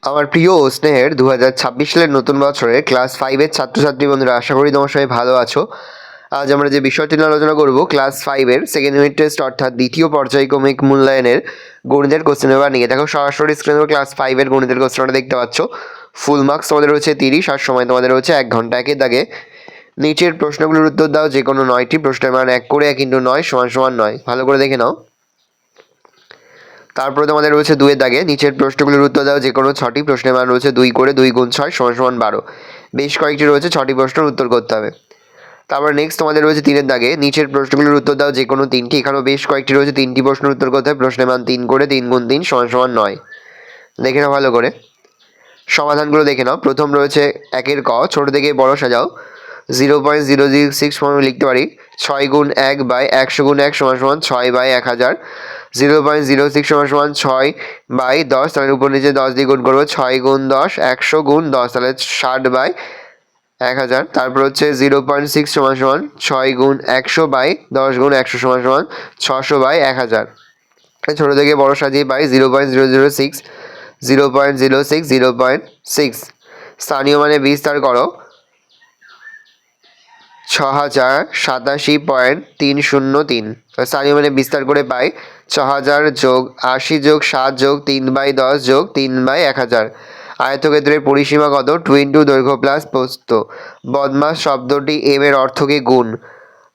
আমার প্রিয় ও স্নেহের 2026 সালের নতুন বছরে ক্লাস 5-এর ছাত্রছাত্রী বন্ধুরা, আশা করি তোমার সবাই ভালো আছো। আজ আমরা যে বিষয়টি নিয়ে আলোচনা করব, ক্লাস 5-এর সেকেন্ড ইউনিট টেস্ট অর্থাৎ দ্বিতীয় পর্যায়ক্রমিক মূল্যায়নের গণিতের কোশ্চেন পেপার নিয়ে। দেখো সরাসরি স্ক্রিনে ক্লাস 5-এর গণিতের কোশ্চেনটা দেখতে পাচ্ছ। ফুল মার্কস তোমাদের হচ্ছে 30 আর সময় তোমাদের হচ্ছে 1 ঘন্টা। একের দাগে নিচের প্রশ্নগুলোর উত্তর দাও, যে কোনো 9টি প্রশ্নের মান 1 করে 1 × 9 = 9। ভালো করে দেখে নাও। তারপরে তোমাদের রয়েছে 2-এর দাগে নিচের প্রশ্নগুলোর উত্তর দাও, যে কোনো 6টি প্রশ্নের মান রয়েছে 2 করে 2 × 6 = 12। বেশ কয়েকটি রয়েছে 6টি প্রশ্নের উত্তর করতে হবে। তারপর নেক্সট তোমাদের রয়েছে 3-এর দাগে নিচের প্রশ্নগুলোর উত্তর দাও, যে কোনো 3টি। এখানেও বেশ কয়েকটি রয়েছে 3টি প্রশ্নের উত্তর করতে হবে। প্রশ্নের মান 3 করে 3 × 3 = 9। দেখে নাও ভালো করে, সমাধানগুলো দেখে নাও। প্রথম রয়েছে 1-এর ক, ছোট থেকে বড় সাজাও। 0.006 ফর্মে লিখতে পারি 6 × 1/100 × 1 = 6/1000। 0.06 = 6/10, তাহলে উপর নিচে 10 দিয়ে গুণ করবো। 6 × 10 100 × 10, তাহলে 60/1000। তারপর হচ্ছে 0.6 = 6 × 100/10 × 100 = 600/1000। ছোট থেকে বড় সাজিয়ে পাই 0.006 0.06 0.6। স্থানীয় মানে বিস্তার করো 6087.303। স্থানীয় মানে বিস্তার করে পাই 6000 + 80 + 7 + 3/10 + 3/1000। আয়তক্ষেত্রের পরিসীমা কত? 2 × দৈর্ঘ্য প্লাস প্রস্থ। বদমাস শব্দটি এম এর অর্থকে গুণ।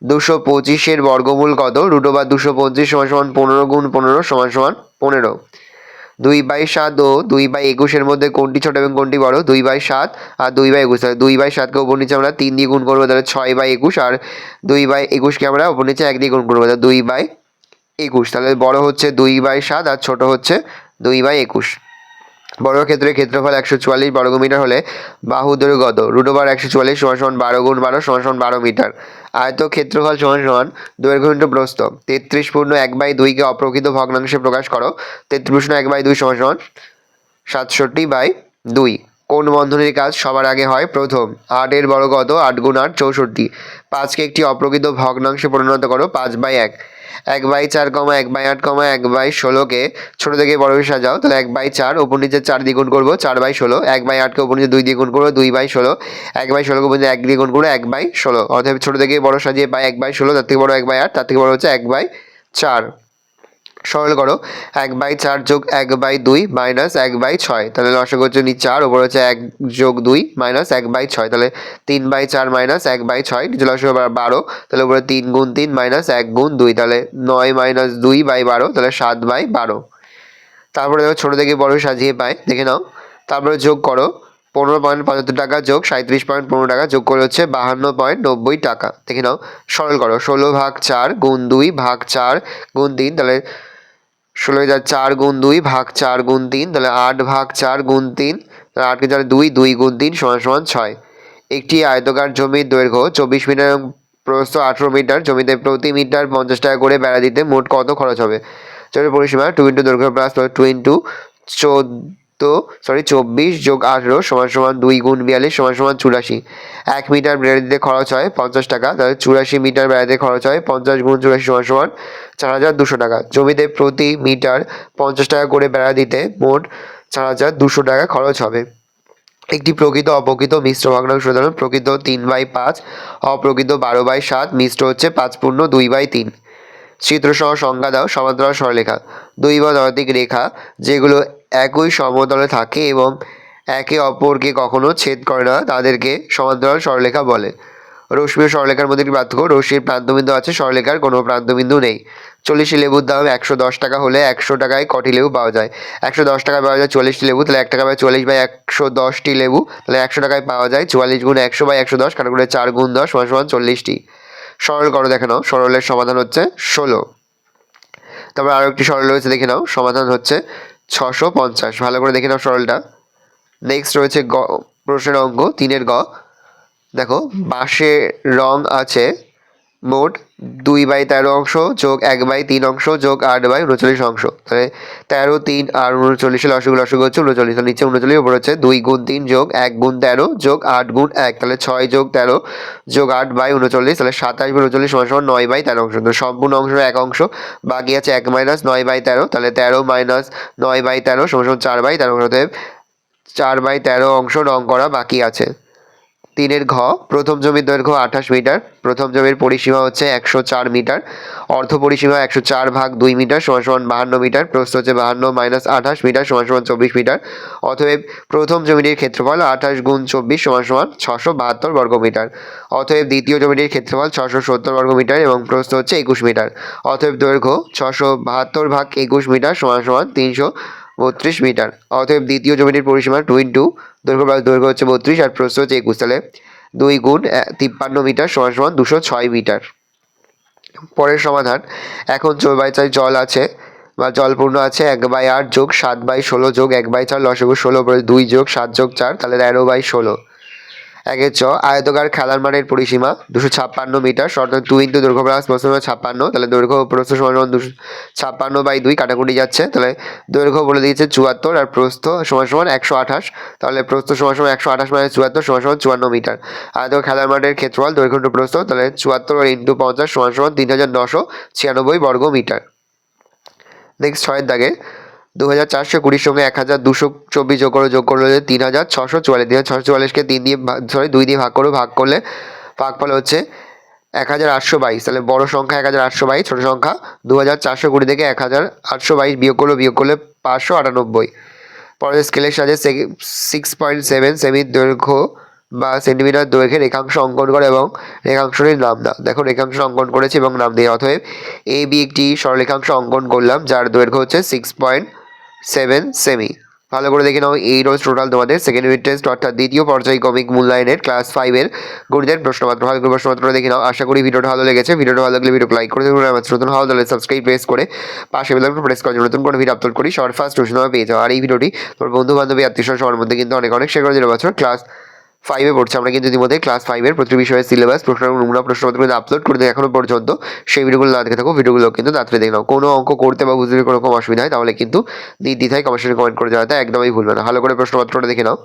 225-এর বর্গমূল কত? √225 = 15 × 15 = 15। 2/7 ও 2/21-এর মধ্যে কোনটি ছোট এবং কোনটি বড়? 2/7 আর 2/21। তাহলে 2/7-কে উপর নিচে আমরা 3 দিয়ে গুণ করবো, তাহলে 6/21। আর 2/21-কে আমরা উপর নিচে 1 দিয়ে গুণ করবো, তাহলে 2/21। তাহলে বড় হচ্ছে 2/7 আর ছোট হচ্ছে 2/21। বর্গক্ষেত্রের ক্ষেত্রফল 144 বর্গমিটার হলে বাহু দৈর্ঘ্য কত? √144 = 12 × 12 = 12 মিটার। আয়তক্ষেত্রফল দৈর্ঘ্য × প্রস্থ। 33 পূর্ণ 1/2-কে অপ্রকৃত ভগ্নাংশে প্রকাশ করো। 33 পূর্ণ 1/2 = 67/2। কোন বন্ধনীর কাজ সবার আগে হয়? প্রথম। 8-এর বর্গ কত? 8 × 8 = 64। 5-কে একটি অপ্রকৃত ভগ্নাংশে পরিণত করো। 5/1। 1/4, 1/8, 1/16-কে ছোট থেকে বড় সাজাও। তাহলে 1/4 উপর নিচে 4 দিয়ে গুণ করবো, 4/16। 1/8-কে উপর নিচে 2 দিয়ে গুণ করবো, 2/16। 1/16-কে উপর নিচে 1 দিয়ে গুণ করবো, 1/16। অর্থাৎ ছোট থেকে বড় সাজিয়ে পাই 1/16, তার থেকে বড় 1/8, তার থেকে বড় হচ্ছে 1/4। সরল করো 1/4 + 1/2 - 1/6। তাহলে লসাগু হচ্ছে 4, উপর হচ্ছে 1 + 2 - 1/6। তাহলে 3/4 - 1/6, নিচে লসাগু 12। তাহলে উপরে 3 × 3 - 1 × 2, তাহলে 9 - 2/12, তাহলে 7/12। তারপরে দেখো ছোট থেকে বড় সাজিয়ে পাই, দেখে নাও। তারপরে যোগ করো 15.75 টাকা যোগ 37.15 টাকা যোগ করে হচ্ছে 52.90 টাকা। দেখে নাও, সরল করো 16/4 × 2 ভাগ 4 × 3, তাহলে 16,4 × 2 ভাগ 4 × 3, তাহলে 8/4 × 3, তাহলে 8 × 4 2, 2 × 3 = 6। একটি আয়তকার জমির দৈর্ঘ্য 24 মিটার এবং প্রস্থ 18 মিটার। জমিতে প্রতি মিটার 50 টাকা করে বেড়া দিতে মোট কত খরচ হবে? জমির পরিসীমা 2 × দৈর্ঘ্য প্লাস 2 × 24 + 18 = 2 × 42 = 84। 1 মিটার বেড়া দিতে খরচ হয় 50 টাকা, তাহলে 84 মিটার বেড়া দিতে খরচ হয় 50 × 84 = 4200 টাকা। জমিতে প্রতি মিটার 50 টাকা করে বেড়া দিতে মোট 4200 টাকা খরচ হবে। একটি প্রকৃত অপ্রকৃত মিশ্র ভগ্নাংশ উদাহরণ: প্রকৃত 3/5, অপ্রকৃত 12/7, মিশ্র হচ্ছে 5 পূর্ণ 2/3। চিত্রসহ সংজ্ঞা দাও। সমান্তরাল সরলরেখা 2 বা ততোধিক রেখা যেগুলো একই সমতলে থাকে এবং একে অপরকে কখনো ছেদ করে না, তাদেরকে সমান্তরাল সরলরেখা বলে। রশ্মি ও সরলরেখার মধ্যে একটি পার্থক্য: রশ্মির প্রান্তবিন্দু আছে, সরলরেখার কোনো প্রান্তবিন্দু নেই। 40টি লেবুর দাম 110 টাকা হলে 100 টাকায় কটি লেবু পাওয়া যায়? 110 টাকায় পাওয়া যায় 40টি লেবু, তাহলে 1 টাকা পায় 40/110টি লেবু, তাহলে 100 টাকায় পাওয়া যায় 44 × 100/110, কাটা করে 4 × 10 = 40টি। সরল করো, দেখে নাও। সরলের সমাধান হচ্ছে 16। তারপর আরও একটি সরল রয়েছে, দেখে নাও। সমাধান হচ্ছে 650। ভালো করে দেখে নাও সরলটা। নেক্সট রয়েছে প্রশ্নের অঙ্ক 3-এর গ। দেখো, বাঁশের রং আছে মোট 2/13 অংশ যোগ 1/3 অংশ যোগ 8/39 অংশ। তাহলে 13, 3 আর 39 লসাগু হচ্ছে 39। তাহলে নিচে 39, উপর হচ্ছে 2 × 3 যোগ 1 × 13 যোগ 8 × 1, তাহলে 6 + 13 যোগ 8/39, তাহলে 27/39 = 9/13 অংশ। তো সম্পূর্ণ অংশ 1 অংশ, বাকি আছে 1 - 9/13, তাহলে 13 - 9/13 = 4/13 অংশ। 4/13 অংশ রং করা বাকি আছে। 3 ঘ, প্রথম জমির দৈর্ঘ্য 28 মিটার, প্রথম জমির পরিসীমা হচ্ছে 104 মিটার, অর্ধ পরিসীমা 104/2 মিটার সমান সমান 52 মিটার, প্রস্থ হচ্ছে 52 - 28 মিটার সমান সমান 24 মিটার। অতএব প্রথম জমিটির ক্ষেত্রফল 28 × 24 সমান সমান 672 বর্গমিটার। অতএব দ্বিতীয় জমিটির ক্ষেত্রফল 670 বর্গমিটার এবং প্রস্থ হচ্ছে 21 মিটার। অতএব দৈর্ঘ্য 672/21 মিটার সমান সমান 332 মিটার। অতএব দ্বিতীয় জমিটির পরিসীমা 2 × দৈর্ঘ্য হচ্ছে 32 আর প্রস্থ হচ্ছে 21, তাহলে 2 × 53 মিটার সমান সমান 206 মিটার। পরের সমাধান, এখন চৌবাচ্চায় জল আছে বা জলপূর্ণ আছে 1/8 যোগ 7/16 যোগ 1/4 লসাগু 16 উপরে 2 যোগ 7 যোগ 4, তাহলে 13/16। একের চ, আয়তকার খেলার মাঠের পরিসীমা 256 মিটার, শর্ত 2 × দৈর্ঘ্য প্লাস প্রস্থ 56, তাহলে দৈর্ঘ্য ও প্রস্থ সমান সমান 256/2 কাটাকুটি যাচ্ছে, তাহলে দৈর্ঘ্য বলে দিয়েছে 74 আর প্রস্থ সমান সমান 128, তাহলে প্রস্থ সমান সমান 128 - 74 সমান সমান 54 মিটার। আয়তকার খেলার মাঠের ক্ষেত্রফল দৈর্ঘ্য × প্রস্থ, তাহলে 74 × 50 সমান সমান 3996 বর্গ মিটার। নেক্সট 6 দাগে 2420 সঙ্গে 1224 যোগ করলে 3644, 3644কে 2 দিয়ে ভাগ করলে ভাগফল হচ্ছে 1822, তাহলে বড় সংখ্যা 1822, ছোট সংখ্যা 2420 থেকে 1822 বিয়োগ করলে 598। পরে স্কেলের সাহায্যে 6.7 সেমি দৈর্ঘ্য বা সেন্টিমিটার দৈর্ঘ্যের রেখাংশ অঙ্কন করে এবং রেখাংশটির নাম দাও। দেখো রেখাংশ অঙ্কন করেছি এবং নাম দিয়ে, অতএব এ বি একটি সরলরেখাংশ অঙ্কন করলাম যার দৈর্ঘ্য হচ্ছে 6.7 সেমি। ভালো করে দেখে নাও, এই রোজ টোটাল তোমাদের সেকেন্ড ইউনিট টেস্ট অর্থাৎ দ্বিতীয় পর্যায়ক্রমিক মূল্যায়নের ক্লাস 5-এর গণিতের প্রশ্নপত্র। ভালো করে প্রশ্নপত্রটা দেখে নাও। আশা করি ভিডিওটা ভালো লেগেছে। ভিডিওটা ভালো লাগলে ভিডিওকে লাইক করে দেবেন, আমার নতুন ভালো তাহলে সাবস্ক্রাইব প্রেস করে পাশে বেল আইকন প্রেস করে নতুন কোনো ভিডিও আপলোড করি সবার ফার্স্ট নোটিফিকেশন পেয়ে যাও। আর এই ভিডিওটি তোমার বন্ধু বান্ধবী আত্মীয় সবার মধ্যে কিন্তু অনেক শেয়ার করে দিলে। বছর ক্লাস 5-এ পড়ছে, আমরা কিন্তু ইতিমধ্যে ক্লাস 5-এর প্রতি বিষয়ের সিলেবাস নমুনা প্রশ্নপত্র কিন্তু আপলোড করে দিই এখনো পর্যন্ত। সেই ভিডিওগুলো না দেখে থাকো, ভিডিওগুলো কিন্তু তাড়াতাড়ি দেখে নাও। কোনো অঙ্ক করতে বা বুঝতে কোনো রকম অসুবিধা হয় তাহলে কিন্তু নির্দ্বিধায় কমেন্ট করে জানাতে একদমই ভুলবে না। ভালো করে প্রশ্নপত্রটা দেখে নাও।